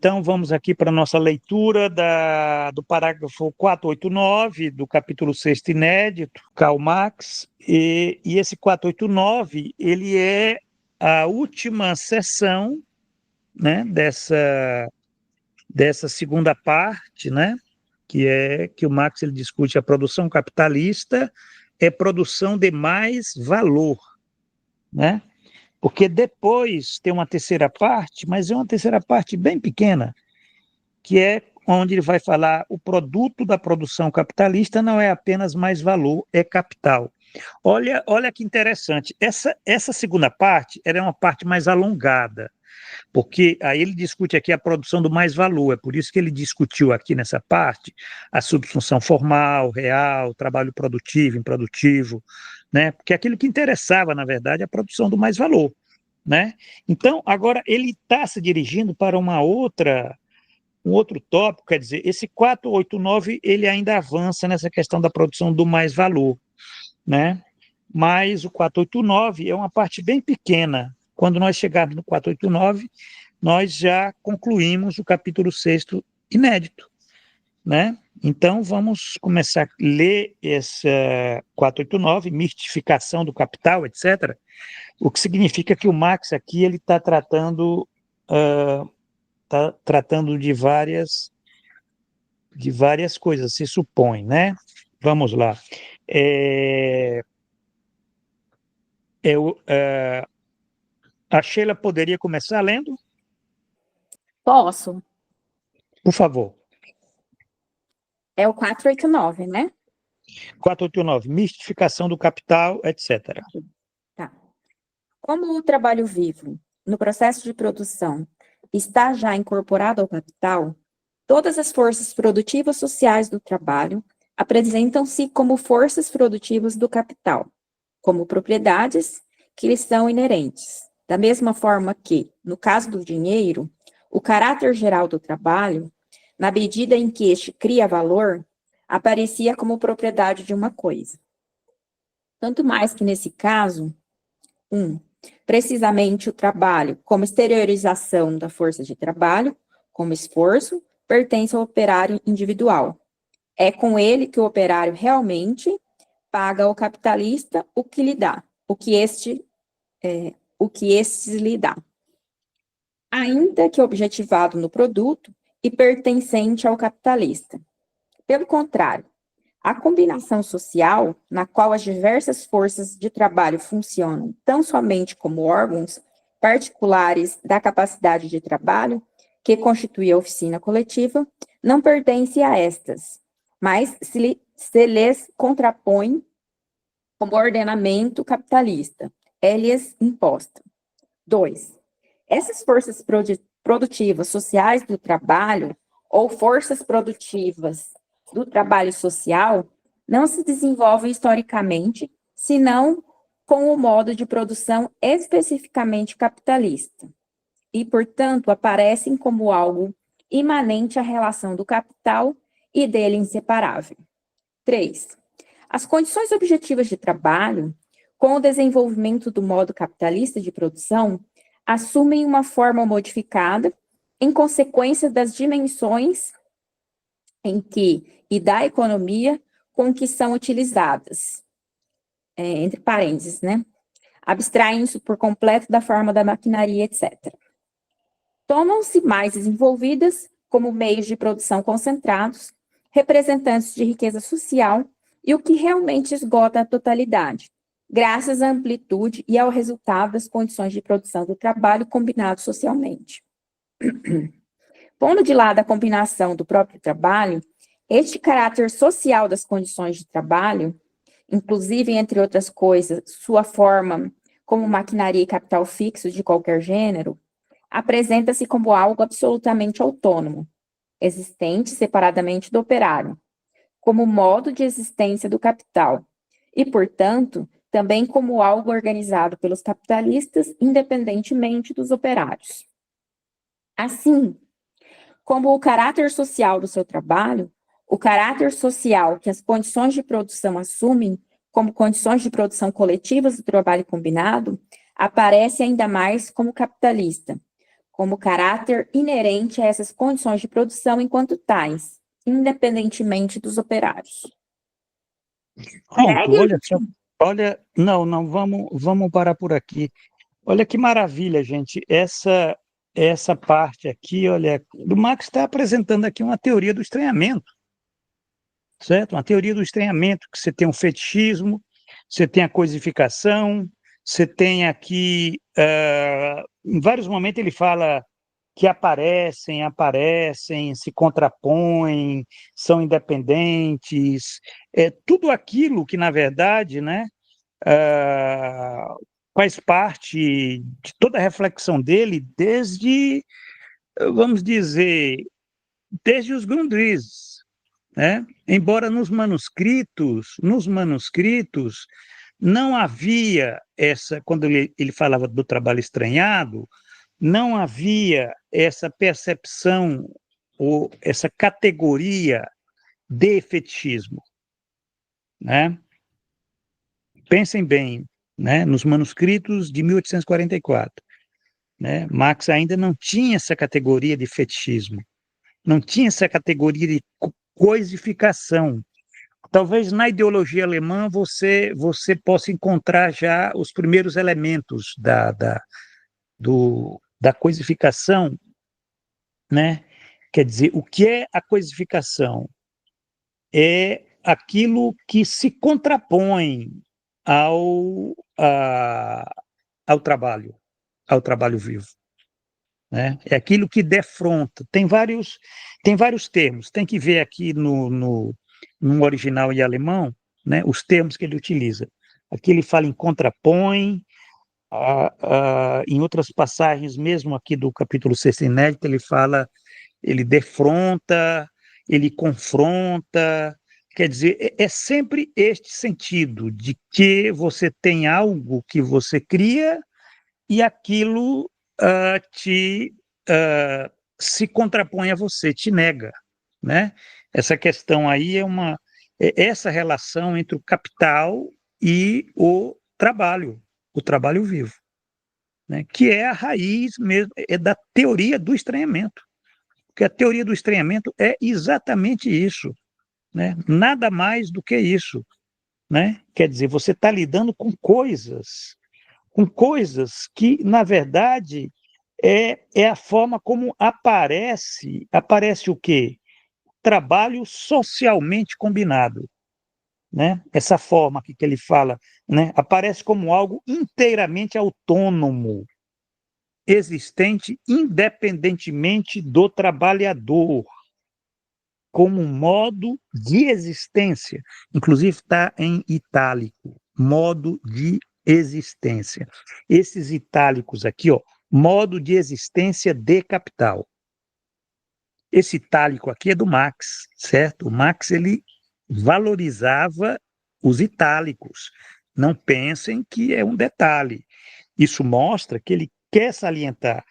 Então, vamos aqui para a nossa leitura do parágrafo 489 do capítulo 6º inédito, Karl Marx, e esse 489, ele é a última seção, né, dessa segunda parte, né, que o Marx ele discute a produção capitalista é produção de mais valor, né? Porque depois tem uma terceira parte, mas é uma terceira parte bem pequena, que é onde ele vai falar o produto da produção capitalista não é apenas mais valor, é capital. Olha que interessante, essa segunda parte era uma parte mais alongada, porque aí ele discute aqui a produção do mais valor, é por isso que ele discutiu aqui nessa parte a subsunção formal, real, trabalho produtivo, improdutivo, né? Porque aquilo que interessava, na verdade, é a produção do mais valor, né? Então, agora ele está se dirigindo para um outro tópico, quer dizer, esse 489 ele ainda avança nessa questão da produção do mais valor, né? Mas o 489 é uma parte bem pequena. Quando nós chegarmos no 489, nós já concluímos o capítulo 6º inédito, né? Então, vamos começar a ler esse 489, mistificação do capital, etc., o que significa que o Marx aqui ele está tratando de várias coisas, se supõe, né? Vamos lá. A Sheila poderia começar lendo? Posso? Por favor. É o 489, né? 489, mistificação do capital, etc. Tá. Como o trabalho vivo, no processo de produção, está já incorporado ao capital, todas as forças produtivas sociais do trabalho apresentam-se como forças produtivas do capital, como propriedades que lhes são inerentes. Da mesma forma que, no caso do dinheiro, o caráter geral do trabalho, na medida em que este cria valor, aparecia como propriedade de uma coisa. Tanto mais que nesse caso, precisamente o trabalho, como exteriorização da força de trabalho, como esforço, pertence ao operário individual. É com ele que o operário realmente paga ao capitalista o que lhe dá, o que este lhe dá. Ainda que objetivado no produto e pertencente ao capitalista. Pelo contrário, a combinação social, na qual as diversas forças de trabalho funcionam tão somente como órgãos particulares da capacidade de trabalho, que constitui a oficina coletiva, não pertence a estas, mas se lhes contrapõe como ordenamento capitalista, é-lhes imposta. 2. Essas forças produtivas sociais do trabalho, ou forças produtivas do trabalho social, não se desenvolvem historicamente, senão com o modo de produção especificamente capitalista, e, portanto, aparecem como algo imanente à relação do capital e dele inseparável. 3. As condições objetivas de trabalho, com o desenvolvimento do modo capitalista de produção, assumem uma forma modificada em consequência das dimensões em que e da economia com que são utilizadas, entre parênteses, né? Abstraindo-se por completo da forma da maquinaria, etc. Tornam-se mais desenvolvidas como meios de produção concentrados, representantes de riqueza social e o que realmente esgota a totalidade, graças à amplitude e ao resultado das condições de produção do trabalho combinado socialmente. Pondo de lado a combinação do próprio trabalho, este caráter social das condições de trabalho, inclusive, entre outras coisas, sua forma como maquinaria e capital fixo de qualquer gênero, apresenta-se como algo absolutamente autônomo, existente separadamente do operário, como modo de existência do capital, e, portanto, também como algo organizado pelos capitalistas, independentemente dos operários. Assim, como o caráter social do seu trabalho, o caráter social que as condições de produção assumem como condições de produção coletivas do trabalho combinado, aparece ainda mais como capitalista, como caráter inerente a essas condições de produção enquanto tais, independentemente dos operários. Pronto, olha só. Olha, não, vamos parar por aqui. Olha que maravilha, gente. Essa parte aqui, olha, o Marx está apresentando aqui uma teoria do estranhamento, certo? Uma teoria do estranhamento, que você tem um fetichismo, você tem a coisificação, você tem aqui, em vários momentos ele fala que aparecem, se contrapõem, são independentes, tudo aquilo que, na verdade, né, ah, faz parte de toda a reflexão dele desde, vamos dizer, desde os Grundrisse, né? Embora nos manuscritos não havia essa, quando ele falava do trabalho estranhado, não havia essa percepção ou essa categoria de fetichismo, né? Pensem bem, né? Nos manuscritos de 1844, né? Marx ainda não tinha essa categoria de fetichismo, não tinha essa categoria de coisificação. Talvez na ideologia alemã você possa encontrar já os primeiros elementos da coisificação, né? Quer dizer, o que é a coisificação? É aquilo que se contrapõe ao, a, ao trabalho vivo, né? É aquilo que defronta. Tem vários termos, tem que ver aqui no original em alemão, né, os termos que ele utiliza. Aqui ele fala em contrapõe, em outras passagens, mesmo aqui do capítulo 6 inédito, ele defronta, ele confronta, quer dizer, é sempre este sentido de que você tem algo que você cria e aquilo te se contrapõe a você, te nega, né? Essa questão aí é essa relação entre o capital e o trabalho vivo, né? Que é a raiz mesmo, é da teoria do estranhamento, porque a teoria do estranhamento é exatamente isso, né? Nada mais do que isso, né? Quer dizer, você está lidando com coisas que, na verdade, é a forma como aparece o quê? Trabalho socialmente combinado, né? Essa forma que ele fala, né? Aparece como algo inteiramente autônomo, existente independentemente do trabalhador, como um modo de existência. Inclusive está em itálico, modo de existência. Esses itálicos aqui, ó, modo de existência de capital. Esse itálico aqui é do Marx, certo? O Marx, ele valorizava os itálicos. Não pensem que é um detalhe. Isso mostra que ele quer salientar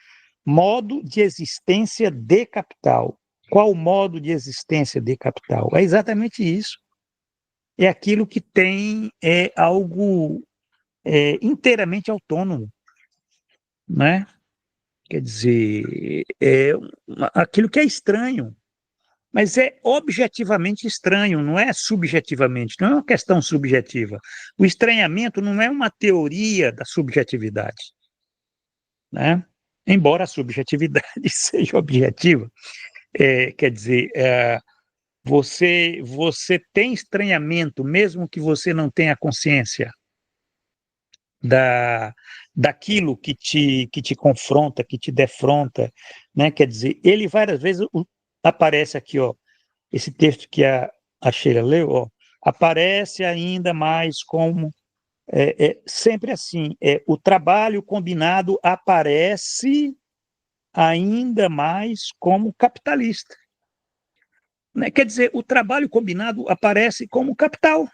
modo de existência de capital. Qual o modo de existência de capital? É exatamente isso. É aquilo que tem algo inteiramente autônomo, né? Quer dizer, aquilo que é estranho, mas é objetivamente estranho, não é subjetivamente, não é uma questão subjetiva. O estranhamento não é uma teoria da subjetividade, né? Embora a subjetividade seja objetiva, quer dizer, você tem estranhamento, mesmo que você não tenha consciência da, daquilo que te confronta, que te defronta, né? Quer dizer, ele várias vezes aparece aqui, ó, esse texto que a Sheila leu, ó, aparece ainda mais como sempre assim, o trabalho combinado aparece ainda mais como capitalista, né? Quer dizer, o trabalho combinado aparece como capital.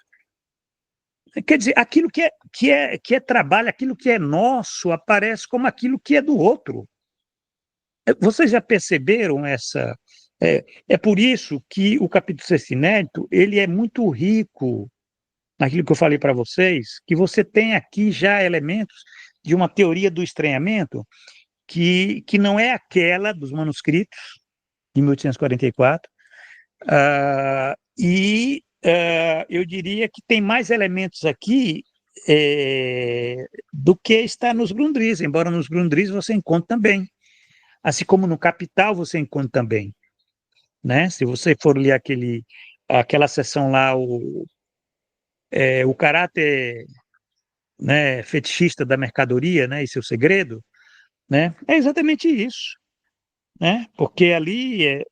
Quer dizer, aquilo que é trabalho, aquilo que é nosso, aparece como aquilo que é do outro. Vocês já perceberam essa? É por isso que o capítulo 6 inédito, ele é muito rico naquilo que eu falei para vocês, que você tem aqui já elementos de uma teoria do estranhamento que não é aquela dos manuscritos de 1844, eu diria que tem mais elementos aqui do que está nos Grundrisse, embora nos Grundrisse você encontre também, assim como no Capital você encontra também, né? Se você for ler aquela seção lá, o caráter, né, fetichista da mercadoria, né, e seu segredo, né, é exatamente isso, né? Porque ali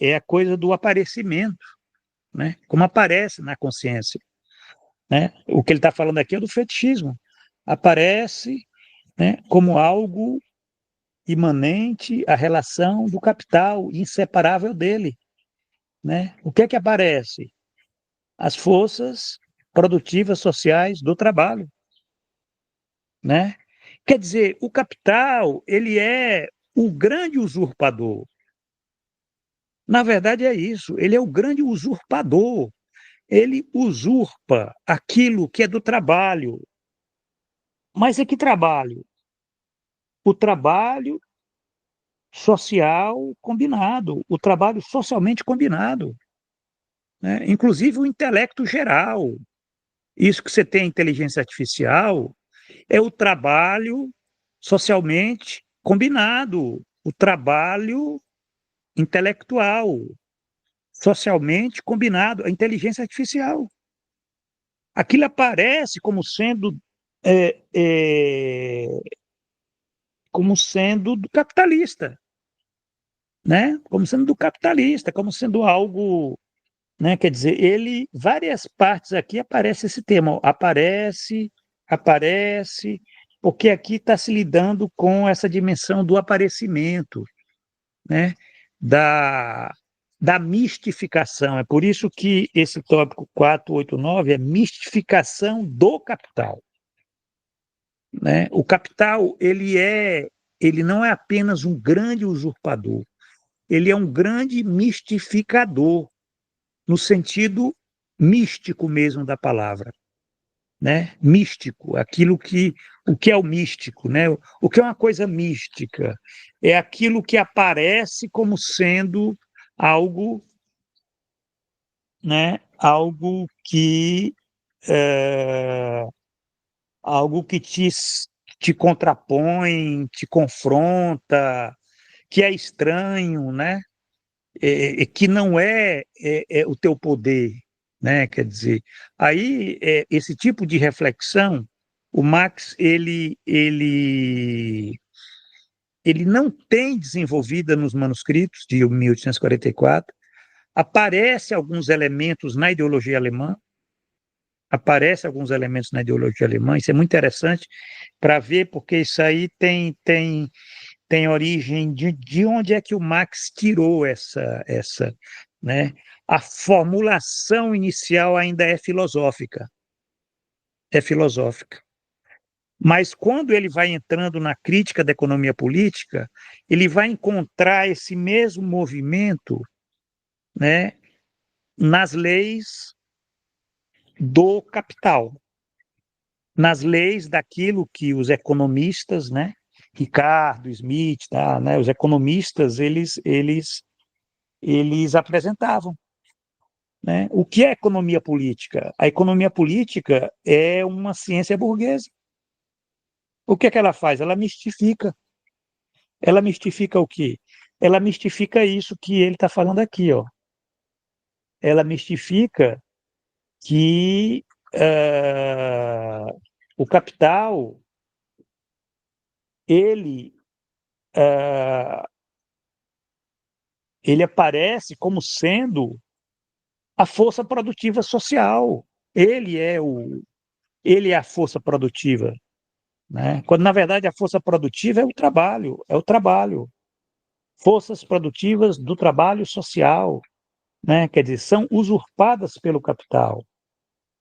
é a coisa do aparecimento, né? Como aparece na consciência, né? O que ele está falando aqui é do fetichismo. Aparece, né, como algo imanente à relação do capital, inseparável dele, né? O que é que aparece? As forças produtivas sociais do trabalho, né? Quer dizer, o capital, ele é o grande usurpador. Na verdade é isso, ele é o grande usurpador. Ele usurpa aquilo que é do trabalho. Mas é que trabalho? O trabalho social combinado, o trabalho socialmente combinado, né? Inclusive o intelecto geral. Isso que você tem a inteligência artificial é o trabalho socialmente combinado, o trabalho intelectual, socialmente combinado, a inteligência artificial. Aquilo aparece é, é, como sendo do capitalista, né? Como sendo do capitalista, como sendo algo, né? Quer dizer, várias partes aqui aparece esse tema, aparece, porque aqui está se lidando com essa dimensão do aparecimento, né? Da, da mistificação. É por isso que esse tópico 489 é mistificação do capital, né? O capital, ele não é apenas um grande usurpador, ele é um grande mistificador, no sentido místico mesmo da palavra, né? Místico, o que é o místico, né? O que é uma coisa mística? É aquilo que aparece como sendo algo, né? É, algo que te contrapõe, te confronta, que é estranho, né? Que não é o teu poder, né? Quer dizer, aí esse tipo de reflexão, o Marx ele não tem desenvolvida nos manuscritos de 1844. Aparece alguns elementos na ideologia alemã, isso é muito interessante para ver, porque isso aí tem origem de onde é que o Marx tirou né? A formulação inicial ainda é filosófica. Mas quando ele vai entrando na crítica da economia política, ele vai encontrar esse mesmo movimento, né, nas leis do capital, nas leis daquilo que os economistas, né, Ricardo, Smith, tá, né, os economistas, eles apresentavam, né? O que é economia política? A economia política é uma ciência burguesa. O que é que ela faz? Ela mistifica. Ela mistifica o quê? Ela mistifica isso que ele está falando aqui, ó. Ela mistifica que o capital, ele, uh, ele aparece como sendo a força produtiva social. Ele é ele é a força produtiva, né? Quando na verdade a força produtiva é o trabalho, forças produtivas do trabalho social, né? Quer dizer, são usurpadas pelo capital,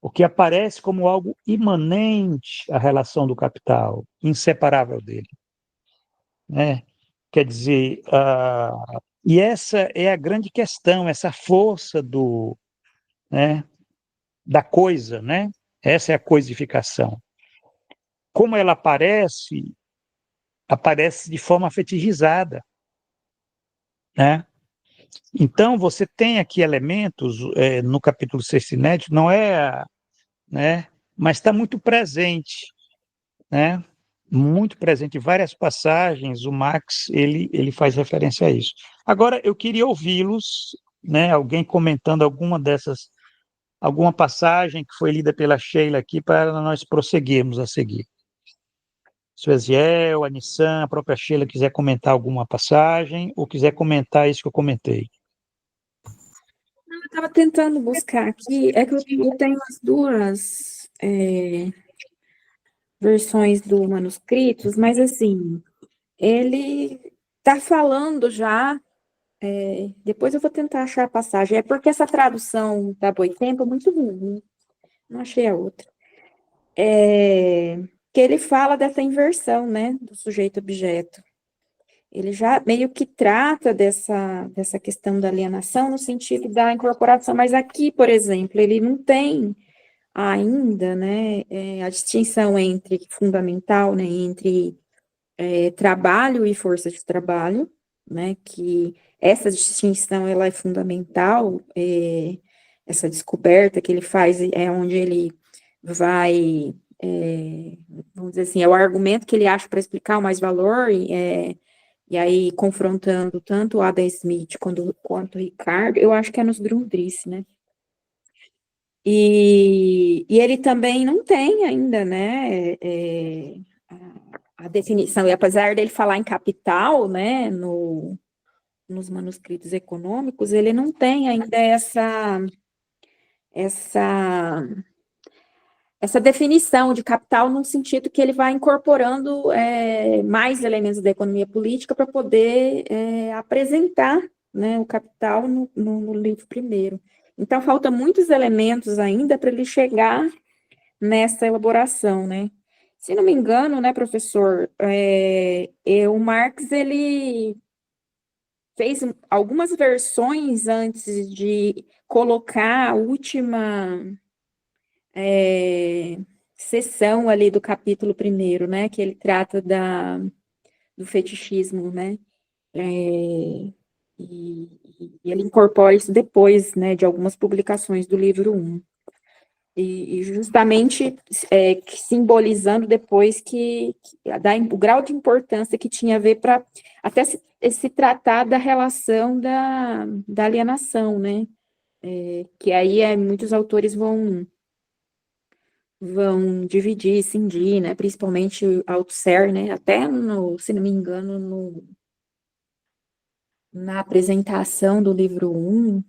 o que aparece como algo imanente à relação do capital, inseparável dele, né? Quer dizer, e essa é a grande questão, essa força né, da coisa, né? Essa é a coisificação. Como ela aparece aparece de forma fetichizada, né? Então, você tem aqui elementos no capítulo 6 inédito, não é, né? Mas está muito presente, né? Muito presente em várias passagens, o Max ele faz referência a isso. Agora, eu queria ouvi-los, né? Alguém comentando alguma passagem que foi lida pela Sheila aqui para nós prosseguirmos a seguir. Se o Eziel, a Nissan, a própria Sheila quiser comentar alguma passagem ou quiser comentar isso que eu comentei. Eu estava tentando buscar aqui, é que eu tenho as duas versões do manuscritos, mas assim, ele está falando já, depois eu vou tentar achar a passagem, é porque essa tradução da Boitempo é muito ruim, não achei a outra. Que ele fala dessa inversão, né, do sujeito-objeto. Ele já meio que trata dessa questão da alienação no sentido da incorporação, mas aqui, por exemplo, ele não tem ainda, né, a distinção entre fundamental, né, entre trabalho e força de trabalho, né, que essa distinção ela é fundamental, essa descoberta que ele faz é onde ele vai, vamos dizer assim, é o argumento que ele acha para explicar o mais-valor, e aí confrontando tanto o Adam Smith quanto o Ricardo, eu acho que é nos Grundrisse, né? E ele também não tem ainda, né, a definição, e apesar dele falar em capital, né, nos manuscritos econômicos, ele não tem ainda essa, essa definição de capital no sentido que ele vai incorporando mais elementos da economia política para poder apresentar, né, o capital no livro primeiro. Então, falta muitos elementos ainda para ele chegar nessa elaboração, né? Se não me engano, né, professor, o Marx, ele fez algumas versões antes de colocar a última seção ali do capítulo primeiro, né, que ele trata do fetichismo, né, e ele incorpora isso depois, né, de algumas publicações do livro 1. E justamente simbolizando depois o grau de importância que tinha a ver para até se tratar da relação da alienação, né? Que aí muitos autores vão dividir, cindir, né? Principalmente o Althusser, né? Até, se não me engano, na apresentação do livro 1,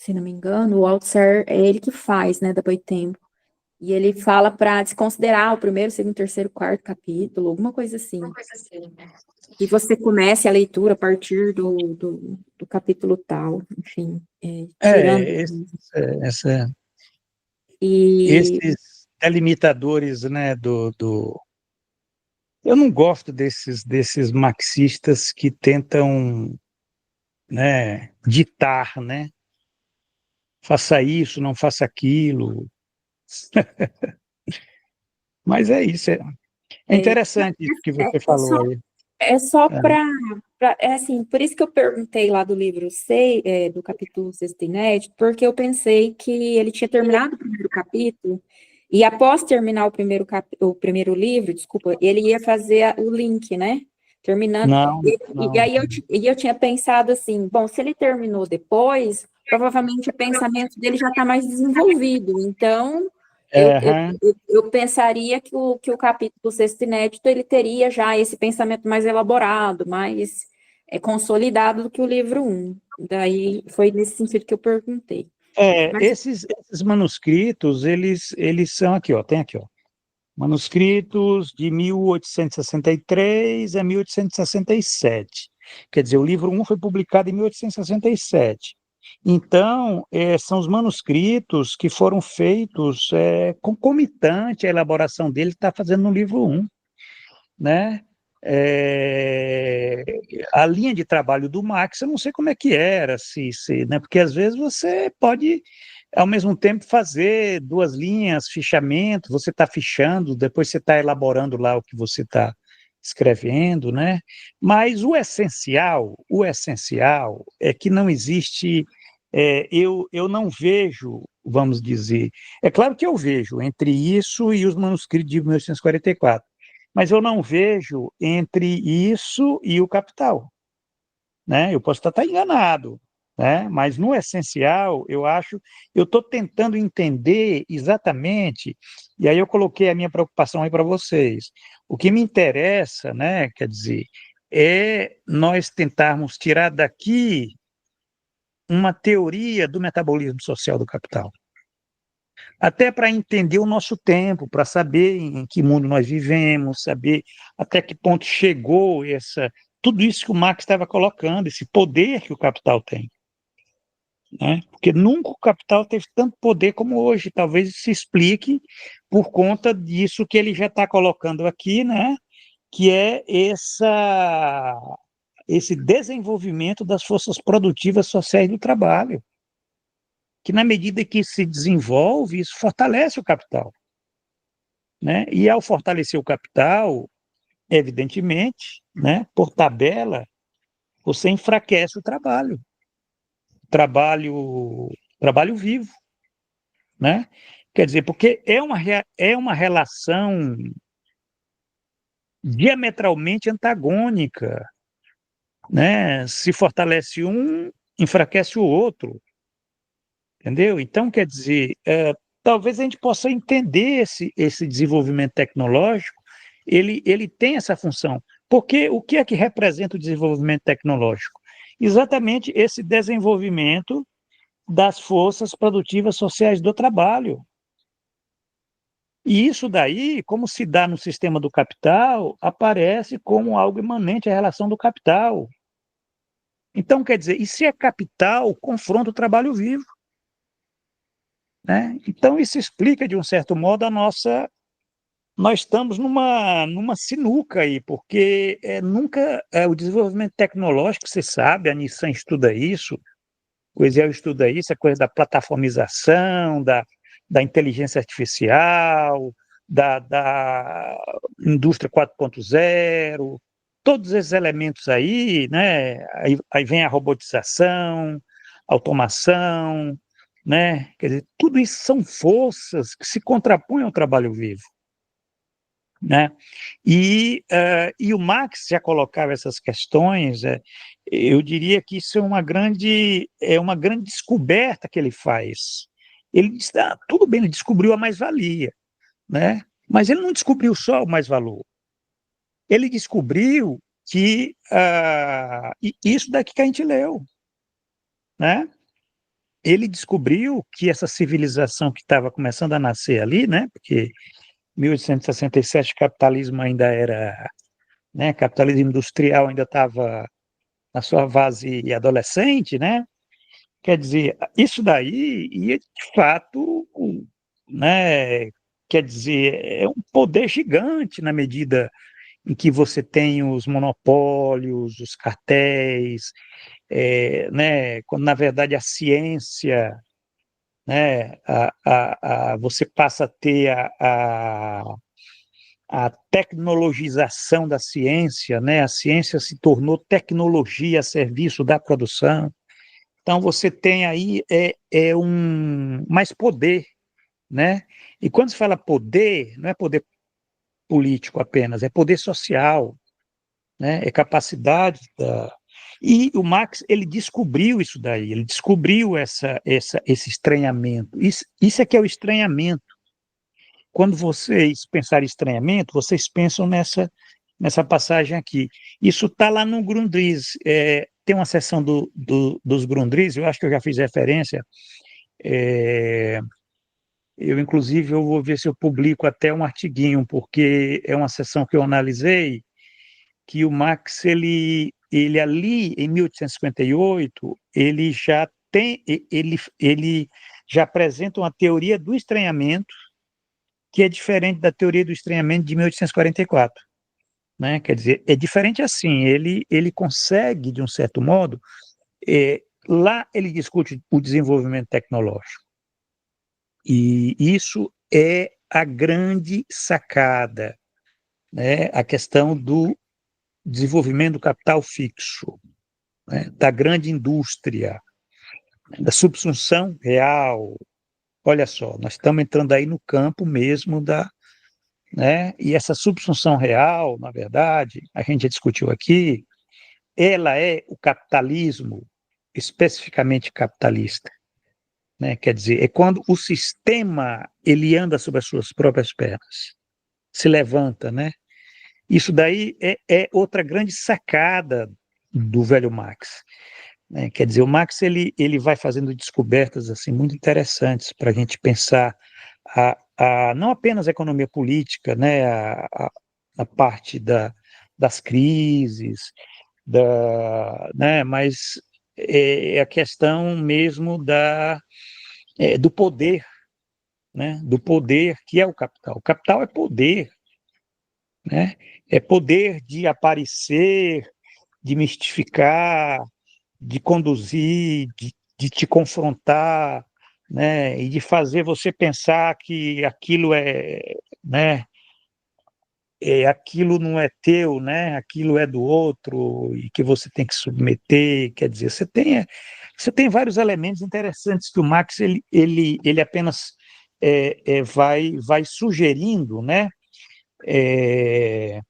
se não me engano, o Althusser é ele que faz, né, da Boitempo. E ele fala para desconsiderar o primeiro, segundo, terceiro, quarto capítulo, alguma coisa assim. E você comece a leitura a partir do capítulo tal, enfim, tirando. Esses delimitadores, né, eu não gosto desses marxistas que tentam, né, ditar, né? Faça isso, não faça aquilo. Mas é isso. É interessante isso que você falou aí. É só assim, por isso que eu perguntei lá do livro 6, do capítulo 6 inédito, porque eu pensei que ele tinha terminado o primeiro capítulo, e após terminar o primeiro livro, desculpa, ele ia fazer o link, né? Terminando. Não. E aí eu tinha pensado assim, bom, se ele terminou depois, provavelmente o pensamento dele já está mais desenvolvido, então eu pensaria que o capítulo 6 inédito, ele teria já esse pensamento mais elaborado, mais consolidado do que o livro 1. Daí, foi nesse sentido que eu perguntei. Esses manuscritos, eles são aqui, ó, tem aqui, ó, manuscritos de 1863 a 1867. Quer dizer, o livro 1 foi publicado em 1867. Então, são os manuscritos que foram feitos concomitante à elaboração dele, que está fazendo no livro 1, né? A linha de trabalho do Marx, eu não sei como é que era, né? Porque às vezes você pode, ao mesmo tempo, fazer duas linhas, fichamento, você está fichando, depois você está elaborando lá o que você está escrevendo, né? Mas o essencial é que não existe, eu não vejo, vamos dizer, é claro que eu vejo entre isso e os manuscritos de 1844, mas eu não vejo entre isso e o Capital, né? Eu posso estar enganado, né? Mas no essencial, eu estou tentando entender exatamente, e aí eu coloquei a minha preocupação aí para vocês. O que me interessa, né, quer dizer, é nós tentarmos tirar daqui uma teoria do metabolismo social do capital. Até para entender o nosso tempo, para saber em que mundo nós vivemos, saber até que ponto chegou tudo isso que o Marx estava colocando, esse poder que o capital tem, né? Porque nunca o capital teve tanto poder como hoje. Talvez se explique por conta disso que ele já está colocando aqui, né? Que é esse desenvolvimento das forças produtivas sociais do trabalho, que na medida que se desenvolve, isso fortalece o capital, né? E ao fortalecer o capital, evidentemente, né, por tabela, você enfraquece o trabalho, trabalho vivo, né? Quer dizer, porque é uma relação diametralmente antagônica, né? Se fortalece um, enfraquece o outro, entendeu? Então, quer dizer, talvez a gente possa entender esse desenvolvimento tecnológico, ele tem essa função. Porque o que é que representa o desenvolvimento tecnológico? Exatamente esse desenvolvimento das forças produtivas sociais do trabalho. E isso daí, como se dá no sistema do capital, aparece como algo imanente à relação do capital. Então, quer dizer, e se é capital, confronta o trabalho vivo, né? Então, isso explica, de um certo modo, nós estamos numa sinuca aí, porque nunca o desenvolvimento tecnológico, você sabe, a Nissan estuda isso, o Exel estuda isso, a coisa da plataformização, da inteligência artificial, da indústria 4.0, todos esses elementos aí, né? Aí vem a robotização, automação, né? Quer dizer, tudo isso são forças que se contrapõem ao trabalho vivo, né? E o Marx já colocava essas questões, eu diria que isso é uma grande descoberta que ele faz. Ele diz, tudo bem, ele descobriu a mais-valia, né? Mas ele não descobriu só o mais-valor. Ele descobriu que isso daqui que a gente leu, né? Ele descobriu que essa civilização que estava começando a nascer ali, né? Porque 1867 o capitalismo ainda era, né? Capitalismo industrial ainda estava na sua fase adolescente, né? Quer dizer, isso daí ia de fato, né? Quer dizer, é um poder gigante na medida em que você tem os monopólios, os cartéis, né? Quando na verdade a ciência, né? Você passa a ter a tecnologização da ciência, né? A ciência se tornou tecnologia a serviço da produção. Então você tem aí mais poder, né? E quando se fala poder, não é poder político apenas, é poder social, né? É capacidade da... E o Marx, ele descobriu isso daí, ele descobriu esse estranhamento. Isso é que é o estranhamento. Quando vocês pensarem em estranhamento, vocês pensam nessa passagem aqui. Isso está lá no Grundrisse. Tem uma seção dos Grundrisse, eu acho que eu já fiz referência. Inclusive, eu vou ver se eu publico até um artiguinho, porque é uma seção que eu analisei, que o Marx, ele ali, em 1858, ele já apresenta uma teoria do estranhamento, que é diferente da teoria do estranhamento de 1844, né? Quer dizer, é diferente assim, ele consegue, de um certo modo, lá ele discute o desenvolvimento tecnológico, e isso é a grande sacada, né, a questão do desenvolvimento do capital fixo, né, da grande indústria, da subsunção real. Olha só, nós estamos entrando aí no campo mesmo da, né, e essa subsunção real, na verdade, a gente já discutiu aqui, ela é o capitalismo especificamente capitalista, né? Quer dizer, é quando o sistema ele anda sobre as suas próprias pernas, se levanta, né? Isso daí é outra grande sacada do velho Marx, né? Quer dizer, o Marx ele vai fazendo descobertas assim muito interessantes para a gente pensar não apenas a economia política, né? A parte das crises, né? Mas é a questão mesmo do poder, né? Do poder que é o capital. O capital é poder, né? É poder de aparecer, de mistificar, de conduzir, de te confrontar, né? E de fazer você pensar que aquilo né? Aquilo não é teu, né? Aquilo é do outro e que você tem que submeter. Quer dizer, você tem vários elementos interessantes que o Marx ele apenas vai sugerindo, né?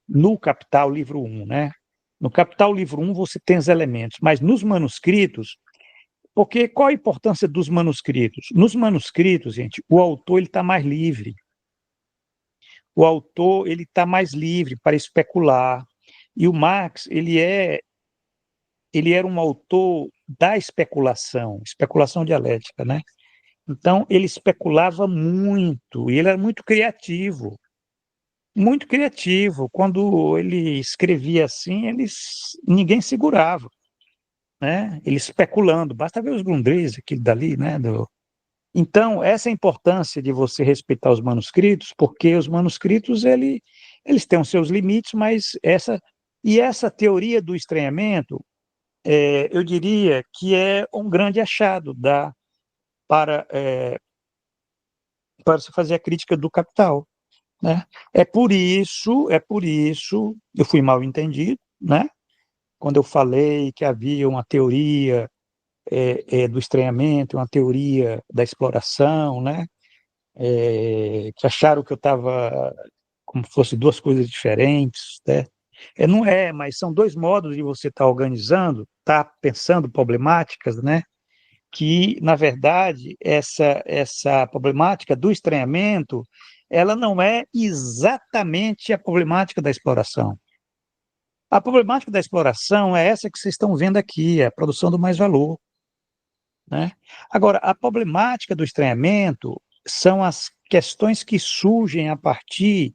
No Capital, livro 1, né? No Capital, livro 1, você tem os elementos, mas nos manuscritos, porque qual a importância dos manuscritos? Nos manuscritos, gente, o autor ele está mais livre. O autor ele está mais livre para especular. E o Marx ele era um autor da especulação, especulação dialética, né? Então ele especulava muito e ele era muito criativo. Muito criativo. Quando ele escrevia assim, ninguém segurava, né? Ele especulando. Basta ver os Grundrisse, aquilo dali, né? Então, essa é a importância de você respeitar os manuscritos, porque os manuscritos eles têm os seus limites, mas essa teoria do estranhamento, eu diria que é um grande achado para, para se fazer a crítica do Capital, né? É por isso, eu fui mal entendido, né? Quando eu falei que havia uma teoria do estranhamento, uma teoria da exploração, né? Que acharam que eu estava como se fossem duas coisas diferentes, né? Não é, mas são dois modos de você estar organizando, estar pensando problemáticas, né? Que, na verdade, essa problemática do estranhamento, ela não é exatamente a problemática da exploração. A problemática da exploração é essa que vocês estão vendo aqui, é a produção do mais-valor, né? Agora, a problemática do estranhamento são as questões que surgem a partir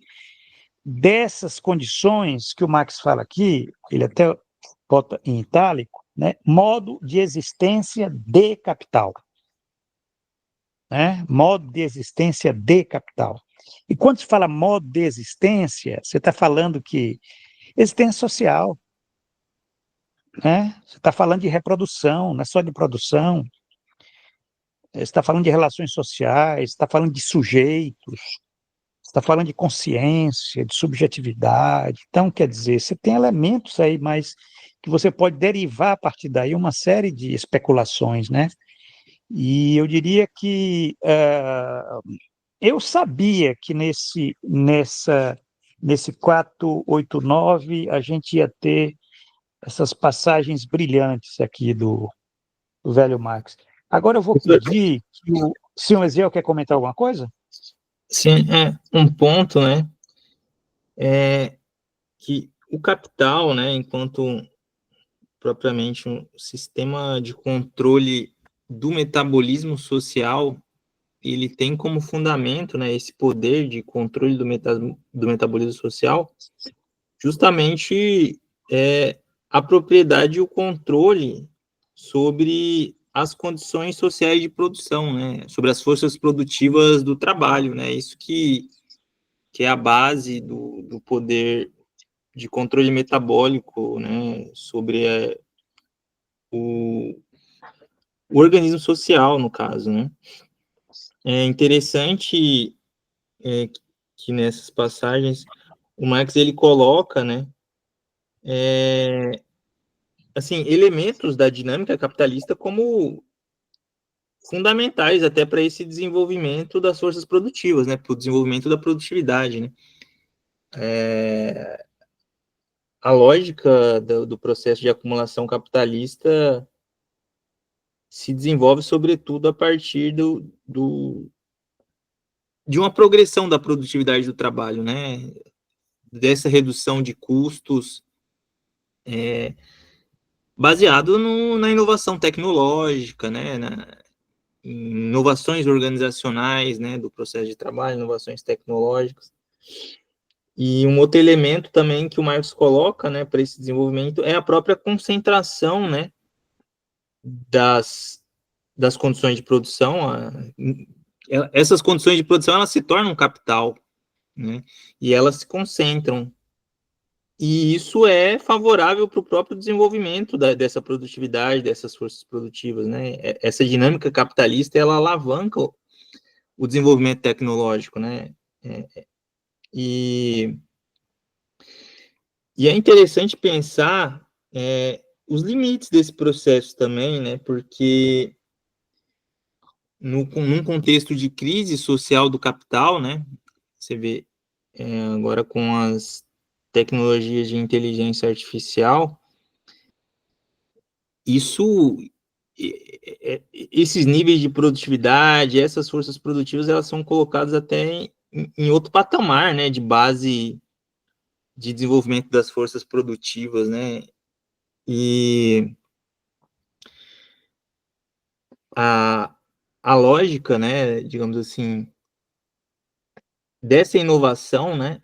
dessas condições que o Marx fala aqui, ele até bota em itálico, né? Modo de existência de capital, né? Modo de existência de capital. E quando se fala modo de existência, você está falando que existência social, né? Você está falando de reprodução, não é só de produção. Você está falando de relações sociais, está falando de sujeitos, está falando de consciência, de subjetividade. Então, quer dizer, você tem elementos aí, mas que você pode derivar a partir daí uma série de especulações, né? E eu diria que eu sabia que nesse 489 a gente ia ter essas passagens brilhantes aqui do velho Marx. Agora eu vou pedir que o senhor Eziel quer comentar alguma coisa? Sim, um ponto, né, é que o capital, né, enquanto propriamente um sistema de controle do metabolismo social, ele tem como fundamento, né, esse poder de controle do metabolismo social, justamente a propriedade e o controle sobre as condições sociais de produção, né, sobre as forças produtivas do trabalho, né, isso que é a base do poder de controle metabólico, né, sobre o organismo social, no caso, né. É interessante que nessas passagens o Marx, ele coloca, né, assim, elementos da dinâmica capitalista como fundamentais até para esse desenvolvimento das forças produtivas, né, para o desenvolvimento da produtividade, né. A lógica do processo de acumulação capitalista se desenvolve, sobretudo, a partir de uma progressão da produtividade do trabalho, né, dessa redução de custos, baseado na inovação tecnológica, né, em inovações organizacionais, né, do processo de trabalho, inovações tecnológicas. E um outro elemento também que o Marx coloca, né, para esse desenvolvimento é a própria concentração, né, das condições de produção. Essas condições de produção, elas se tornam capital, né, e elas se concentram. E isso é favorável para o próprio desenvolvimento dessa produtividade, dessas forças produtivas, né? Essa dinâmica capitalista, ela alavanca o desenvolvimento tecnológico, né? E é interessante pensar os limites desse processo também, né? Porque num contexto de crise social do capital, né? Você vê agora com as tecnologias de inteligência artificial, isso, esses níveis de produtividade, essas forças produtivas, elas são colocadas até em outro patamar, né, de base de desenvolvimento das forças produtivas, né, e a lógica, né, digamos assim, dessa inovação, né,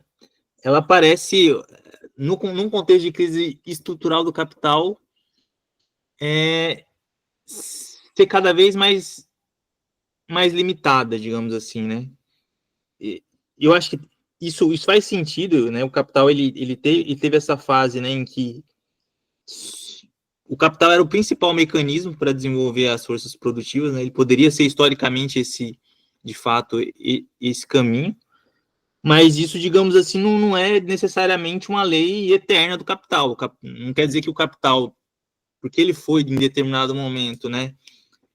ela aparece num contexto de crise estrutural do capital, ser cada vez mais limitada, digamos assim, né? E eu acho que isso faz sentido, né? O capital ele teve essa fase, né, em que o capital era o principal mecanismo para desenvolver as forças produtivas, né? Ele poderia ser historicamente de fato, esse caminho, mas isso, digamos assim, não é necessariamente uma lei eterna do capital. Não quer dizer que o capital, porque ele foi em determinado momento, né,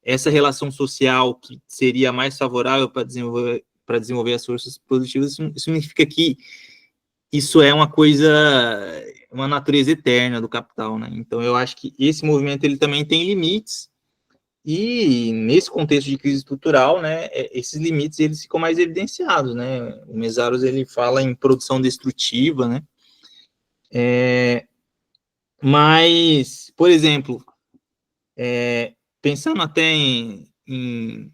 essa relação social que seria mais favorável para desenvolver as forças produtivas, isso significa que isso é uma natureza eterna do capital, né? Então, eu acho que esse movimento ele também tem limites, e nesse contexto de crise estrutural, né, esses limites eles ficam mais evidenciados, né? O Meszaros ele fala em produção destrutiva, né? Mas, por exemplo, pensando até em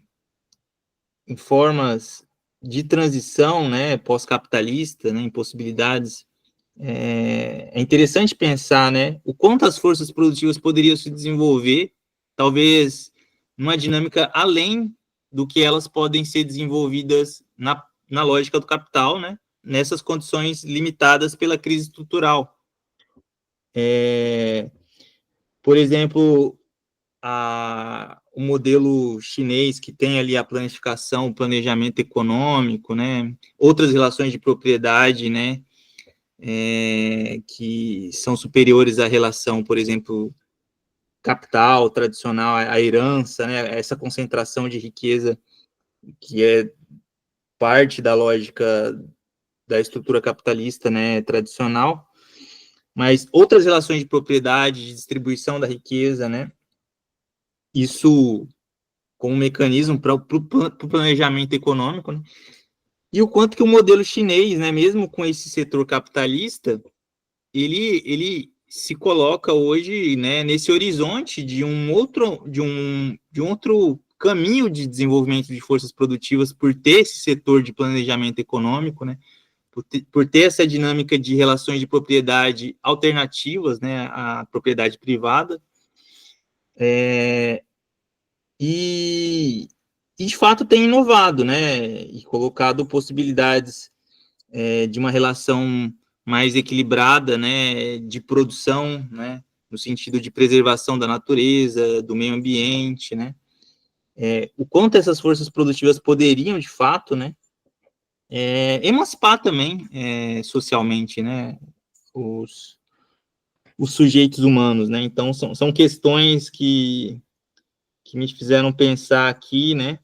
formas de transição, né, pós-capitalista, né, em possibilidades, é interessante pensar, né, o quanto as forças produtivas poderiam se desenvolver, talvez numa dinâmica além do que elas podem ser desenvolvidas na lógica do capital, né, nessas condições limitadas pela crise estrutural. Por exemplo, o modelo chinês, que tem ali a planificação, o planejamento econômico, né, outras relações de propriedade, né, que são superiores à relação, por exemplo, capital, tradicional, a herança, né, essa concentração de riqueza que é parte da lógica da estrutura capitalista, né, tradicional, mas outras relações de propriedade, de distribuição da riqueza, né, isso como mecanismo para o planejamento econômico, né? E o quanto que o modelo chinês, né, mesmo com esse setor capitalista, ele se coloca hoje, né, nesse horizonte de um outro caminho de desenvolvimento de forças produtivas, por ter esse setor de planejamento econômico, né, por ter essa dinâmica de relações de propriedade alternativas, né, à propriedade privada, e de fato tem inovado, né, e colocado possibilidades de uma relação mais equilibrada, né, de produção, né, no sentido de preservação da natureza, do meio ambiente, né, o quanto essas forças produtivas poderiam, de fato, né, emancipar também socialmente, né, os sujeitos humanos, né? Então, são questões que me fizeram pensar aqui, né?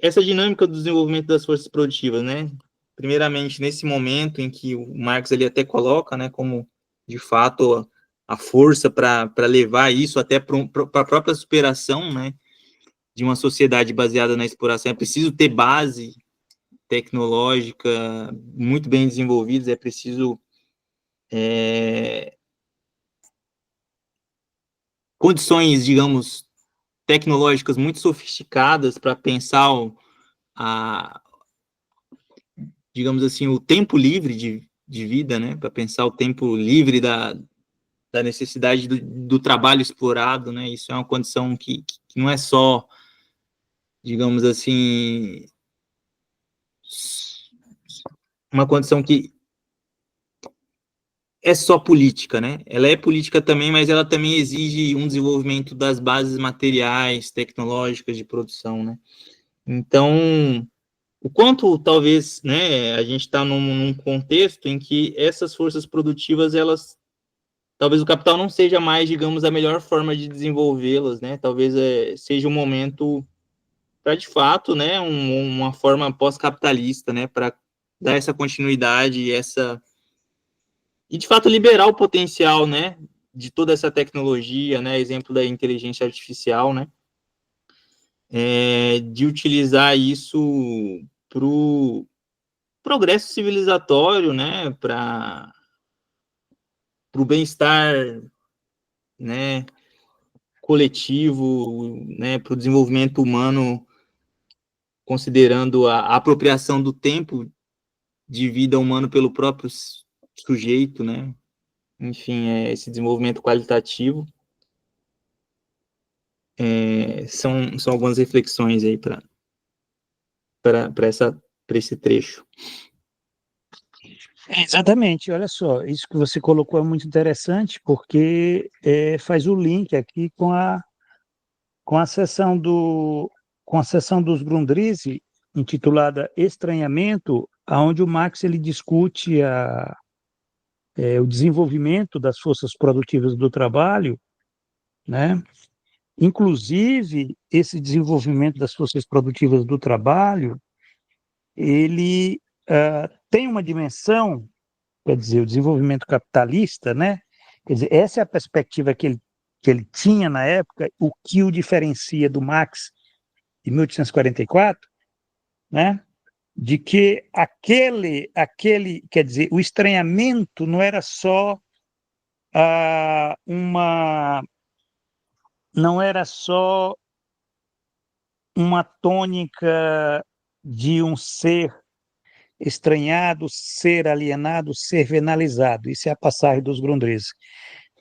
Essa dinâmica do desenvolvimento das forças produtivas, né? Primeiramente, nesse momento em que o Marx ele até coloca, né, como, de fato, a força para levar isso até para a própria superação, né, de uma sociedade baseada na exploração. É preciso ter base tecnológica muito bem desenvolvida, é preciso condições, digamos, tecnológicas muito sofisticadas para pensar digamos assim, o tempo livre de vida, né? Para pensar o tempo livre da necessidade do trabalho explorado, né? Isso é uma condição que não é só, digamos assim, uma condição que é só política, né? Ela é política também, mas ela também exige um desenvolvimento das bases materiais, tecnológicas de produção, né? Então, o quanto talvez, né, a gente está num contexto em que essas forças produtivas, talvez o capital não seja mais, digamos, a melhor forma de desenvolvê-las, né? Talvez seja um momento para, de fato, né, uma forma pós-capitalista, né, para dar essa continuidade e de fato liberar o potencial, né, de toda essa tecnologia, né, exemplo da inteligência artificial, né, de utilizar isso para o progresso civilizatório, né, para o bem-estar, né, coletivo, né, para o desenvolvimento humano, considerando a apropriação do tempo de vida humano pelo próprio sujeito, né, enfim, esse desenvolvimento qualitativo. São algumas reflexões aí para esse trecho. Exatamente, olha só, isso que você colocou é muito interessante, porque faz o link aqui com a sessão dos Grundrisse, intitulada Estranhamento, onde o Marx ele discute o desenvolvimento das forças produtivas do trabalho, né? Inclusive, esse desenvolvimento das forças produtivas do trabalho, ele tem uma dimensão, quer dizer, o desenvolvimento capitalista, né? Quer dizer, essa é a perspectiva que ele tinha na época, o que o diferencia do Marx de 1844, né? De que quer dizer, o estranhamento não era só não era só uma tônica de um ser estranhado, ser alienado, ser venalizado. Isso é a passagem dos Grundrisse,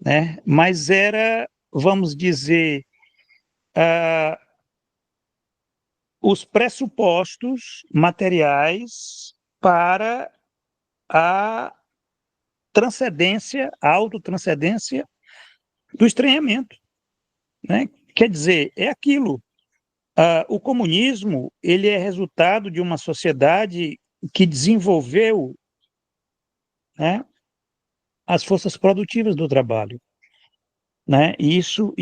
né? Mas era, vamos dizer, os pressupostos materiais para a transcendência, a autotranscendência do estranhamento, né? Quer dizer, é aquilo. O comunismo ele é resultado de uma sociedade que desenvolveu, né, as forças produtivas do trabalho, né? E isso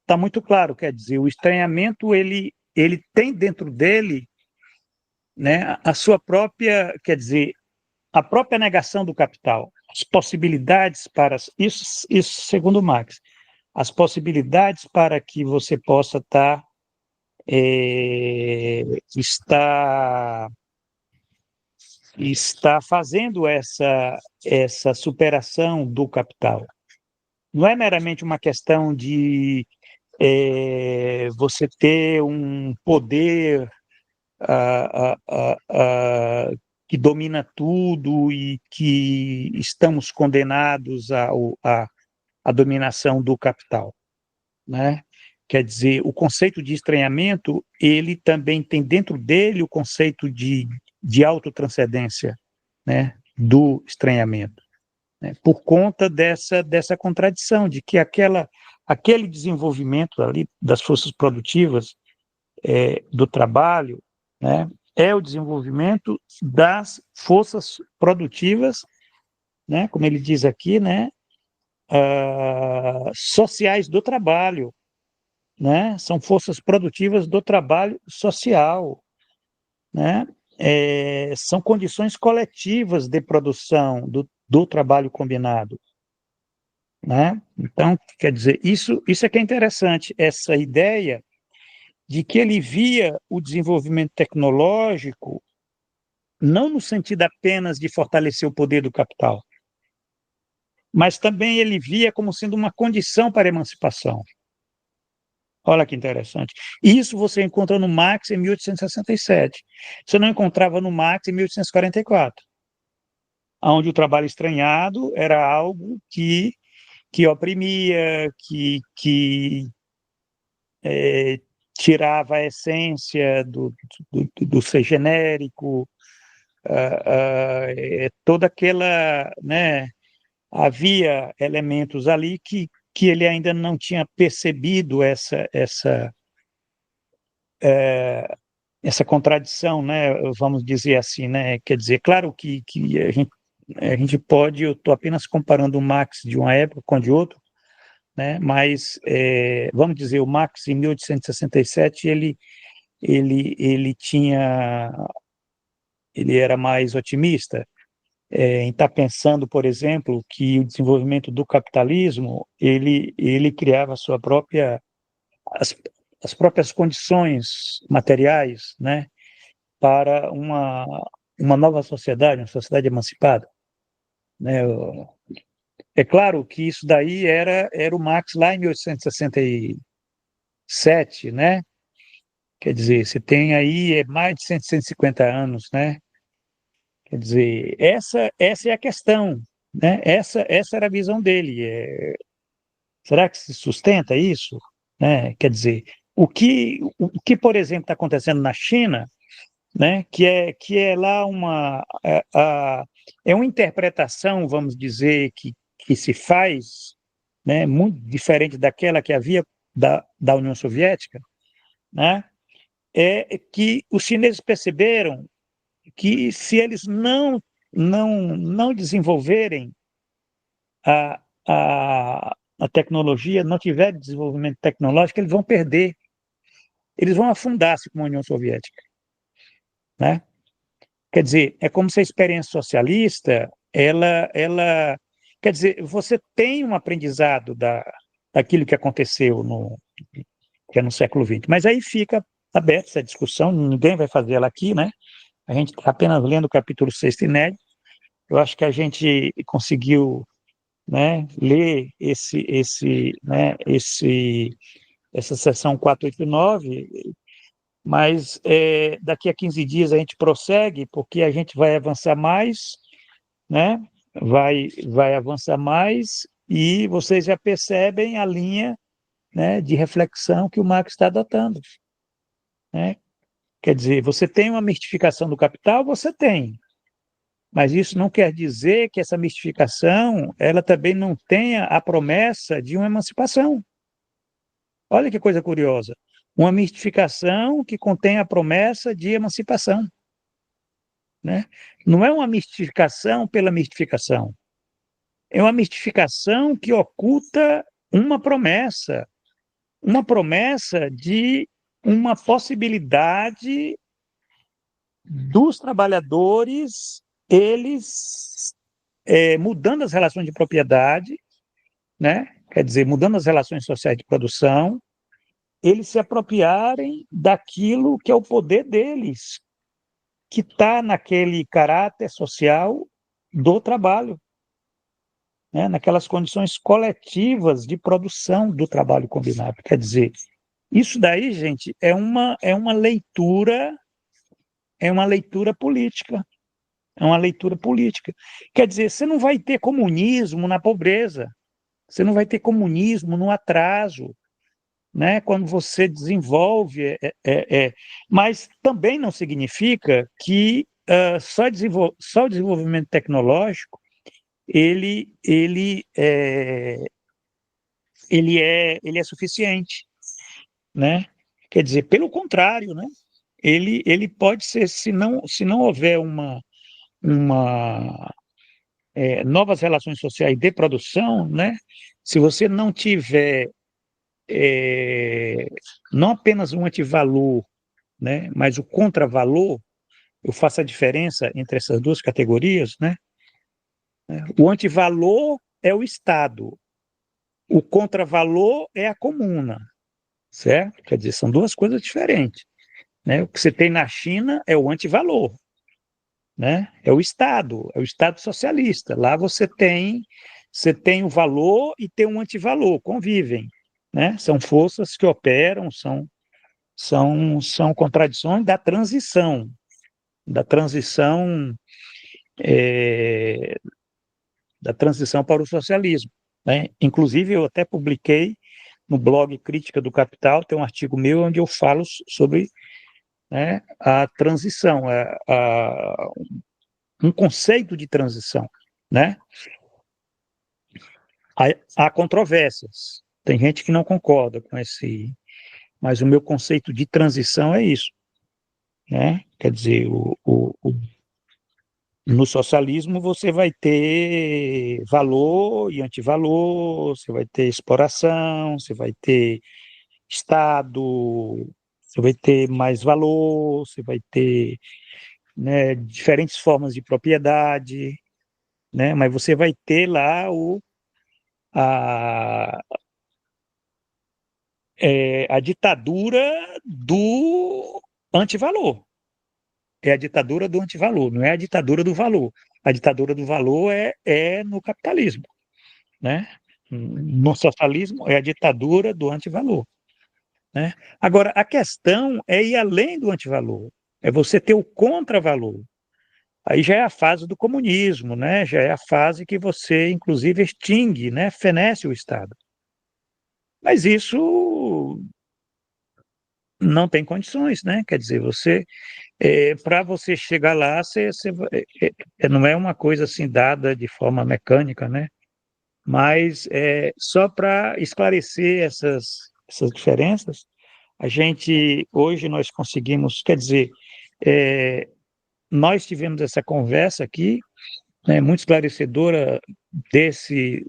está muito claro. Quer dizer, o estranhamento ele tem dentro dele, né, a sua própria, quer dizer, a própria negação do capital, as possibilidades para isso segundo Marx, as possibilidades para que você possa está fazendo essa superação do capital. Não é meramente uma questão de você ter um poder que domina tudo e que estamos condenados à dominação do capital, né? Quer dizer, o conceito de estranhamento, ele também tem dentro dele o conceito de autotranscendência, né, do estranhamento, né, por conta dessa contradição, de que aquele desenvolvimento ali das forças produtivas, do trabalho, né, é o desenvolvimento das forças produtivas, né, como ele diz aqui, né, sociais do trabalho, né, são forças produtivas do trabalho social, né, são condições coletivas de produção do trabalho combinado, né? Então, quer dizer, isso é que é interessante, essa ideia de que ele via o desenvolvimento tecnológico não no sentido apenas de fortalecer o poder do capital, mas também ele via como sendo uma condição para a emancipação. Olha que interessante. Isso você encontra no Marx em 1867. Você não encontrava no Marx em 1844, onde o trabalho estranhado era algo que oprimia, que tirava a essência do ser genérico, toda aquela, né, havia elementos ali que ele ainda não tinha percebido essa contradição, né, vamos dizer assim, né, quer dizer, claro que a gente pode, eu estou apenas comparando o Marx de uma época com a de outra, né, mas, vamos dizer, o Marx, em 1867, ele era mais otimista, em estar pensando, por exemplo, que o desenvolvimento do capitalismo, ele criava as, as próprias condições materiais, né, para uma nova sociedade, uma sociedade emancipada, né? É claro que isso daí era o Marx lá em 1867, né? Quer dizer, você tem aí mais de 150 anos, né? Quer dizer, essa é a questão, né? Essa era a visão dele. Será que se sustenta isso? Né? Quer dizer, o que, por exemplo, está acontecendo na China, né? Que é lá é uma interpretação, vamos dizer, que se faz, né? Muito diferente daquela que havia da União Soviética, né? É que os chineses perceberam que se eles não desenvolverem a, a tecnologia, não tiverem desenvolvimento tecnológico, eles vão perder, eles vão afundar-se como a União Soviética, né? Quer dizer, é como se a experiência socialista, quer dizer, você tem um aprendizado daquilo que aconteceu que é no século XX, mas aí fica aberta essa discussão, ninguém vai fazer ela aqui, né? A gente está apenas lendo o capítulo 6 inédito. Eu acho que a gente conseguiu, né, ler né, essa seção 489, mas daqui a 15 dias a gente prossegue, porque a gente vai avançar mais, né, vai avançar mais, e vocês já percebem a linha, né, de reflexão que o Marx está adotando, né? Quer dizer, você tem uma mistificação do capital? Você tem. Mas isso não quer dizer que essa mistificação ela também não tenha a promessa de uma emancipação. Olha que coisa curiosa. Uma mistificação que contém a promessa de emancipação, né? Não é uma mistificação pela mistificação. É uma mistificação que oculta uma promessa de uma possibilidade dos trabalhadores, eles mudando as relações de propriedade, né? Quer dizer, mudando as relações sociais de produção, eles se apropriarem daquilo que é o poder deles, que está naquele caráter social do trabalho, né? Naquelas condições coletivas de produção do trabalho combinado. Quer dizer, isso daí, gente, é uma leitura política. É uma leitura política. Quer dizer, você não vai ter comunismo na pobreza, você não vai ter comunismo no atraso, né? Quando você desenvolve. Mas também não significa que só o desenvolvimento tecnológico ele é suficiente, né? Quer dizer, pelo contrário, né? Ele pode ser, se não houver novas relações sociais de produção, né? Se você não tiver não apenas um antivalor, né? Mas o contravalor, eu faço a diferença entre essas duas categorias, né? O antivalor é o Estado, o contravalor é a comuna, certo? Quer dizer, são duas coisas diferentes, né? O que você tem na China é o antivalor, né? É o Estado socialista. Lá você tem o valor e tem um antivalor, convivem, né? São forças que operam, são contradições da transição é, da transição para o socialismo, né? Inclusive, eu até publiquei no blog Crítica do Capital, tem um artigo meu onde eu falo sobre, né, a transição, um conceito de transição, né? Há controvérsias, tem gente que não concorda com esse, mas o meu conceito de transição é isso, né? Quer dizer, no socialismo você vai ter valor e antivalor, você vai ter exploração, você vai ter Estado, você vai ter mais valor, você vai ter, né, diferentes formas de propriedade, né? Mas você vai ter lá a, a ditadura do antivalor. É a ditadura do antivalor, não é a ditadura do valor. A ditadura do valor é no capitalismo, né? No socialismo é a ditadura do antivalor, né? Agora, a questão é ir além do antivalor, é você ter o contravalor. Aí já é a fase do comunismo, né? Já é a fase que você, inclusive, extingue, né? Fenece o Estado. Mas isso não tem condições, né? Quer dizer, para você chegar lá, não é uma coisa assim dada de forma mecânica, né? Mas só para esclarecer essas diferenças, hoje nós conseguimos, quer dizer, nós tivemos essa conversa aqui, né, muito esclarecedora desse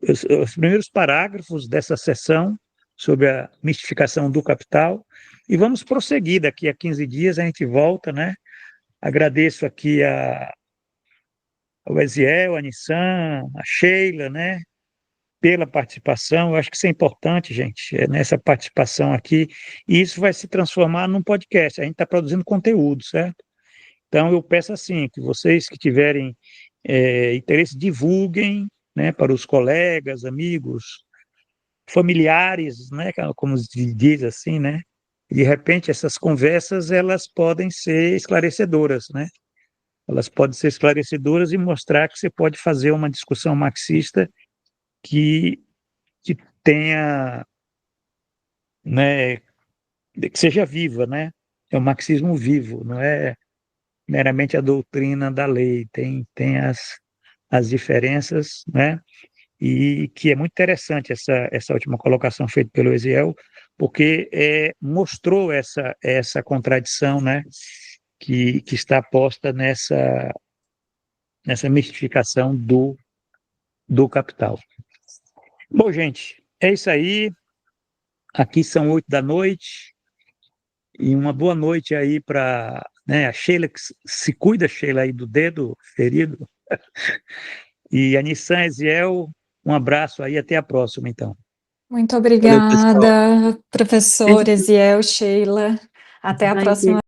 os primeiros parágrafos dessa sessão sobre a mistificação do capital, e vamos prosseguir. Daqui a 15 dias a gente volta, né? Agradeço aqui ao Eziel, a Nissan, a Sheila, né? Pela participação. Eu acho que isso é importante, gente, nessa participação aqui, e isso vai se transformar num podcast. A gente está produzindo conteúdo, certo? Então, eu peço assim, que vocês que tiverem interesse, divulguem, né, para os colegas, amigos, familiares, né, como se diz assim, né? De repente, essas conversas, elas podem ser esclarecedoras, né? Elas podem ser esclarecedoras e mostrar que você pode fazer uma discussão marxista que tenha, né, que seja viva, né? É o marxismo vivo, não é meramente a doutrina da lei, tem as diferenças, né? E que é muito interessante essa última colocação feita pelo Eziel, porque mostrou essa contradição, né? Que está posta nessa mistificação do capital. Bom, gente, é isso aí. Aqui são 8 da noite. E uma boa noite aí para, né, a Sheila, que se cuida, Sheila, aí do dedo ferido. E a Nissan Eziel, um abraço aí, até a próxima, então. Muito Valeu, pessoal. obrigada, professor Eziel, Sheila. Até a próxima.